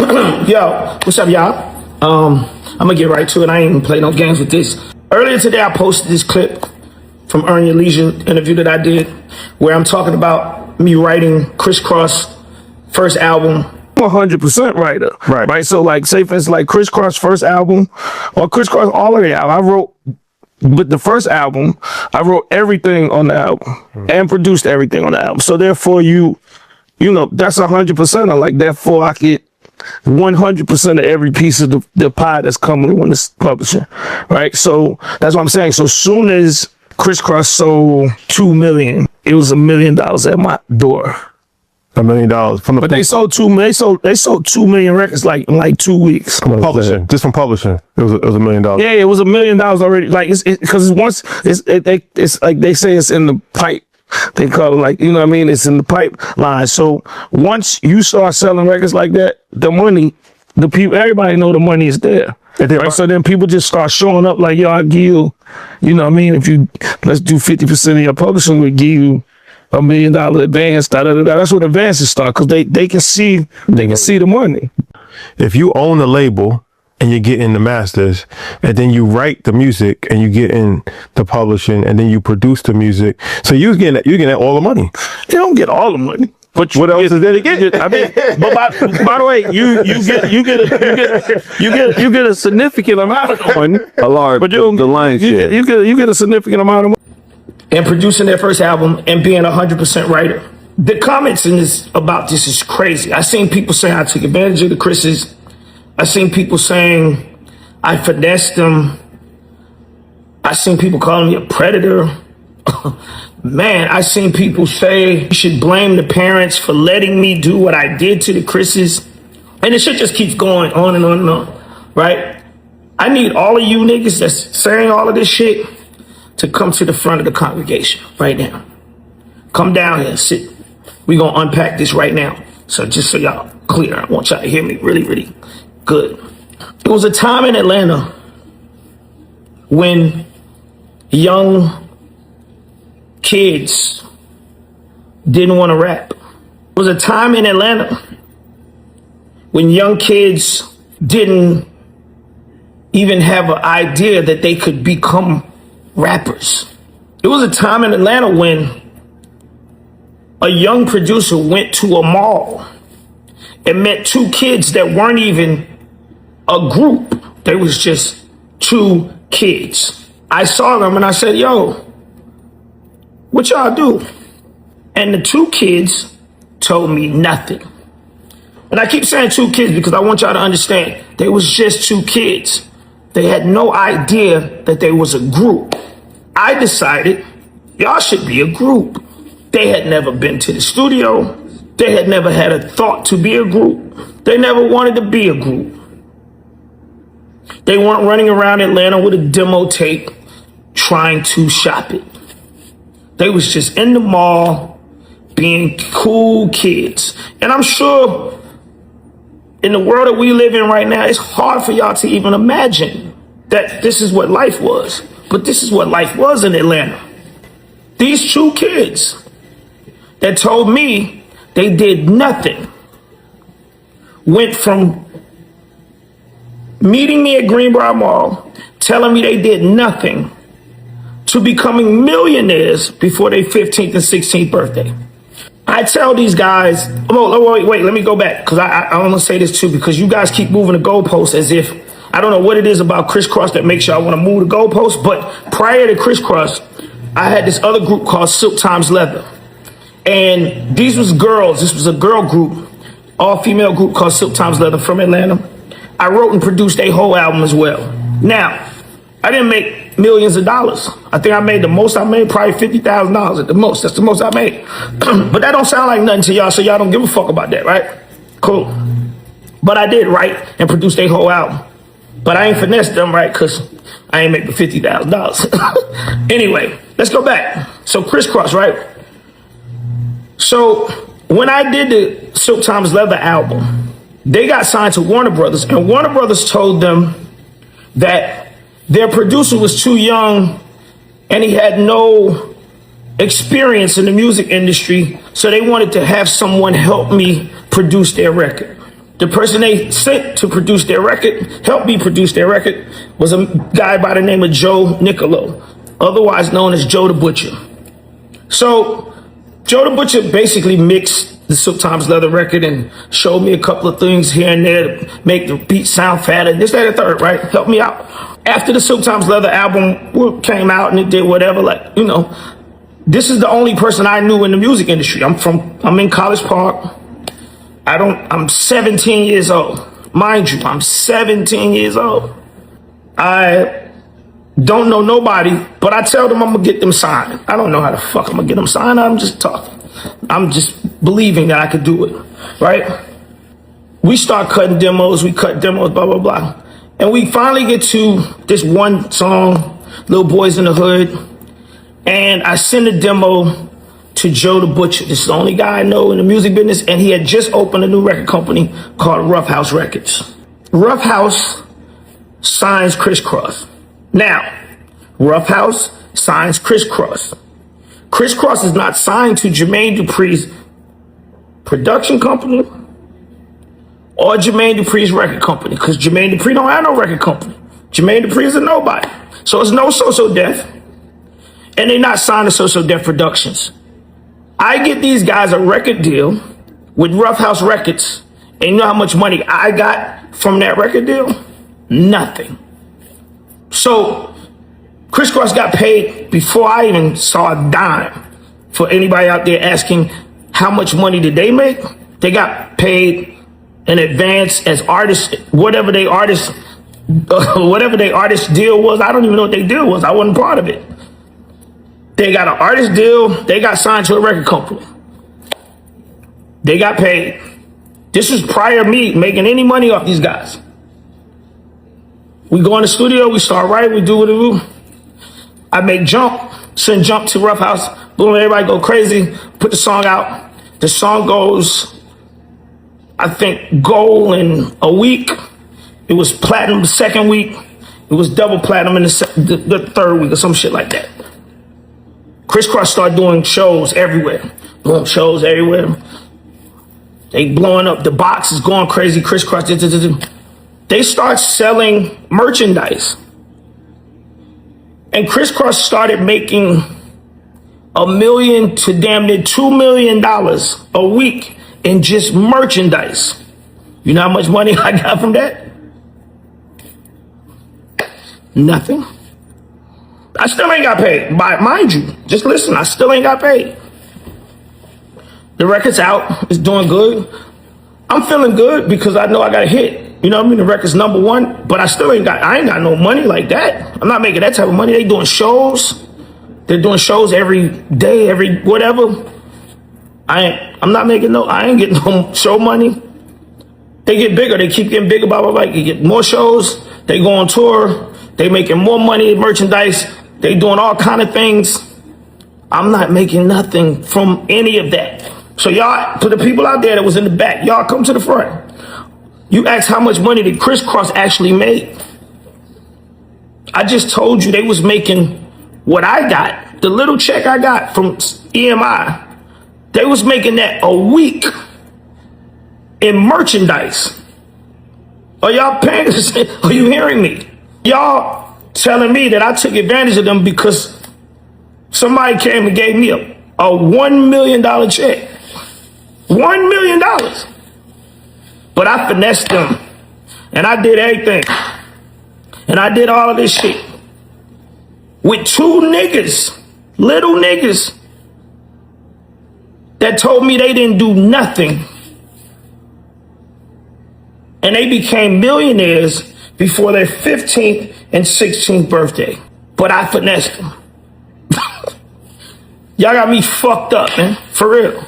Yo, what's up, y'all? I'm gonna get right to it. I ain't even play no games with this. Earlier today, I posted this clip from Earn Your Leisure interview that I did, where I'm talking about me writing Kross' first album. 100% writer, right? So, like, say for instance, like Kross' first album, or Kross all of the album, I wrote. But the first album, I wrote everything on the album and produced everything on the album. So therefore, you know, that's 100%. Like, therefore, I get 100% of every piece of the pie that's coming when it's publishing, right? So that's what I'm saying. So soon as Kross sold 2 million, it was $1 million at my door. $1 million from the. But they sold 2 million. They sold 2 million records like in like 2 weeks. From publishing, just from publishing, it was $1 million. Yeah, it was $1 million already. Like it's like they say it's in the pipe. They call it, like, you know what I mean? It's in the pipeline. So once you start selling records like that, the money, the people, everybody know the money is there. Right? So then people just start showing up like, yo, I'll give you, you know what I mean? If you, let's do 50% of your publishing, we'll give you $1 million advance. That's what advances start, because they can see the money. If you own the label and you get in the masters, and then you write the music and you get in the publishing, and then you produce the music, so you're getting all the money. You don't get all the money. But what else is there to get? I mean, but by the way, you get a significant amount of money. A large, but the lion's share. You get a significant amount of money. And producing their first album and being 100% writer. The comments in this about this is crazy. I seen people saying I took advantage of the Krisses. I seen people saying I finessed them. I seen people calling me a predator. Man, I seen people say you should blame the parents for letting me do what I did to the Krisses. And the shit just keeps going on and on and on, right? I need all of you niggas that's saying all of this shit to come to the front of the congregation right now. Come down here and sit. We're going to unpack this right now. So just so y'all clear, I want y'all to hear me really, really good. It was a time in Atlanta when young kids didn't want to rap. It was a time in Atlanta when young kids didn't even have an idea that they could become rappers. It was a time in Atlanta when a young producer went to a mall and met two kids that weren't even a group. They was just two kids. I saw them and I said, yo, what y'all do? And the two kids told me nothing. And I keep saying two kids because I want y'all to understand they was just two kids. They had no idea that they was a group. I decided y'all should be a group. They had never been to the studio. They had never had a thought to be a group. They never wanted to be a group. They weren't running around Atlanta with a demo tape trying to shop it. They was just in the mall being cool kids. And I'm sure in the world that we live in right now, it's hard for y'all to even imagine that this is what life was. But this is what life was in Atlanta. These two kids that told me they did nothing went from meeting me at Greenbrier Mall, telling me they did nothing, to becoming millionaires before their 15th and 16th birthday. I tell these guys, wait, let me go back, because I want to say this too, because you guys keep moving the goalposts as if, I don't know what it is about Kross that makes y'all want to move the goalposts, but prior to Kross, I had this other group called Silk Times Leather. And these was girls, this was a girl group, all-female group called Silk Times Leather from Atlanta. I wrote and produced a whole album as well. Now, I didn't make millions of dollars. I think I made the most I made, probably $50,000 at the most. That's the most I made. But that don't sound like nothing to y'all, so y'all don't give a fuck about that, right? Cool. But I did write and produce a whole album. But I ain't finessed them, right? Because I ain't make the $50,000. Anyway, let's go back. So Kross, right? So when I did the Silk Times Leather album, they got signed to Warner Brothers, and Warner Brothers told them that their producer was too young and he had no experience in the music industry, so they wanted to have someone help me produce their record. The person they sent to produce their record, help me produce their record, was a guy by the name of Joe Nicolo, otherwise known as Joe the Butcher. So Joe the Butcher basically mixed the Silk Times Leather record and showed me a couple of things here and there to make the beat sound fatter. This, that, and third, right? Help me out. After the Silk Times Leather album came out and it did whatever, like, you know, this is the only person I knew in the music industry. I'm in College Park. I'm 17 years old. Mind you, I'm 17 years old. I don't know nobody, but I tell them I'm gonna get them signed. I don't know how the fuck I'm gonna get them signed. I'm just talking. I'm just believing that I could do it, right? We start cutting demos, we cut demos, blah, blah, blah. And we finally get to this one song, Little Boys in the Hood. And I send a demo to Joe the Butcher. This is the only guy I know in the music business, and he had just opened a new record company called Rough House Records. Rough House signs Kross. Now, Rough House signs Kross. Kross is not signed to Jermaine Dupree's production company or Jermaine Dupree's record company, because Jermaine Dupree don't have no record company. Jermaine Dupree is a nobody. So it's no So Def, and they're not signed to So Def Productions. I get these guys a record deal with Rough House Records, and you know how much money I got from that record deal? Nothing. So Kross got paid before I even saw a dime. For anybody out there asking how much money did they make, they got paid in advance as artists, whatever their artist deal was. I don't even know what their deal was. I wasn't part of it. They got an artist deal. They got signed to a record company. They got paid. This was prior to me making any money off these guys. We go in the studio, we start writing, we do what we do. I make send Jump to Rough House. Boom, everybody go crazy. Put the song out. The song goes, I think, gold in a week. It was platinum the second week. It was double platinum in the third week or some shit like that. Kross started doing shows everywhere. Boom, shows everywhere. They blowing up. The box is going crazy. Kross. They start selling merchandise. And Kross started making $1 million to damn near $2 million a week in just merchandise. You know how much money I got from that? Nothing. I still ain't got paid. Mind you, just listen, I still ain't got paid. The record's out. It's doing good. I'm feeling good because I know I got a hit. You know what I mean? The record's #1, but I ain't got no money like that. I'm not making that type of money. They doing shows. They're doing shows every day, every whatever. I'm not making I ain't getting no show money. They get bigger. They keep getting bigger, blah, blah, blah. You get more shows. They go on tour. They making more money, merchandise. They doing all kind of things. I'm not making nothing from any of that. So y'all, to the people out there that was in the back, y'all come to the front. You ask how much money did Kross actually make? I just told you they was making what I got, the little check I got from EMI. They was making that a week in merchandise. Are y'all paying attention? Are you hearing me? Y'all telling me that I took advantage of them because somebody came and gave me a $1 million check. $1 million. But I finessed them. And I did everything. And I did all of this shit with 2 niggas, little niggas, that told me they didn't do nothing. And they became millionaires before their 15th and 16th birthday. But I finessed them. Y'all got me fucked up, man. For real.